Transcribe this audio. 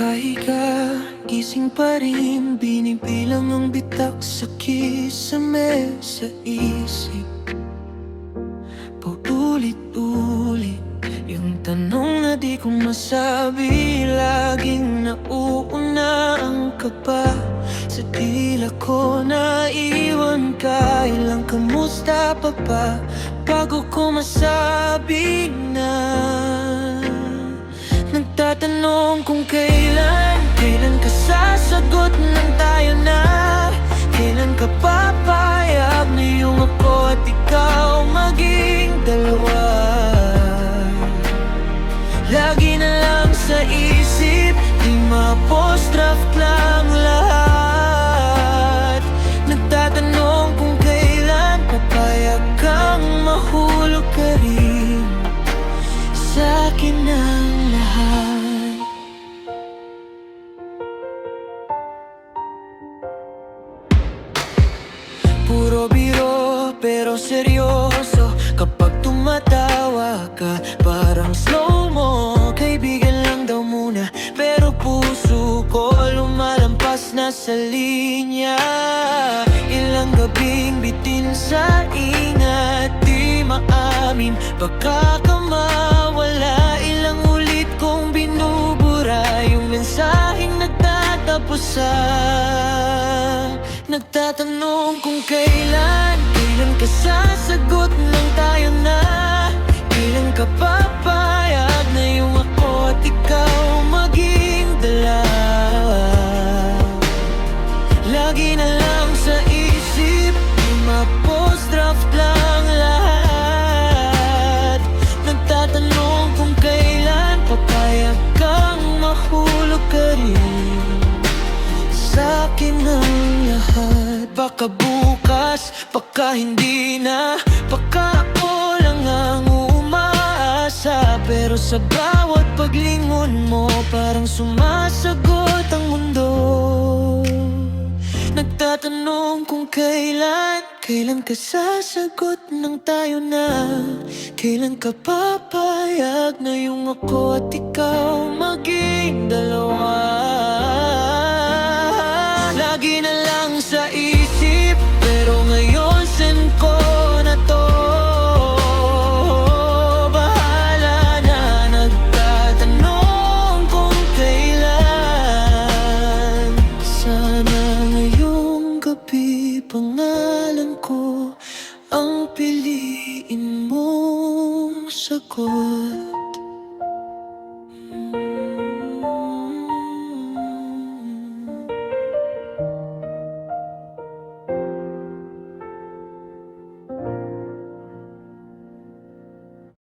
Nakahiga, gising pa rin, binibilang ang bitak sa kisame sa isip. Paulit-ulit yung tanong na di ko masabi. Laging nauuna ang kaba sa dila ko, naiwan ka. Ilang kamusta pa ba bago ko masabi na nagtatanong kung kailan ka sasagot ng tayo na. Kailan ka papayag na yung ako at ikaw maging dalawa. Lagi na lang sa isip, di ma-post draft lang lahat. Nagtatanong kung kailan papayag kang mahulog ka rin sa akin ang lahat. Puro biro pero seryoso kapag tumatawa ka, parang slow-mo. Kaibigan lang daw muna pero puso ko lumalampas na sa linya. Ilang gabing bitin sa ingat, di maamin baka ka mawala. Ilang ulit kong binubura yung mensaheng nagtatapos sa nagtatanong kung kailan ka sasagot ng tayo na. Kailan ka papayag na yung ako at ikaw maging dalawa. Lagi na lang sa isip, di ma-post draft lang lahat. Nagtatanong kung kailan papayag kang mahulog ka rin sa akin ang lahat. Baka bukas, baka hindi na, baka ako lang ang umaasa. Pero sa bawat paglingon mo, parang sumasagot ang mundo. Nagtatanong kung kailan ka sasagot ng tayo na. Kailan ka papayag na yung ako at ikaw maging dalawa. Lagi na lang sa isip, pero ngayon send ko na to. Bahala na, nagtatanong kung kailan. Sana ngayong gabi pangalan ko ang piliin mong sagot.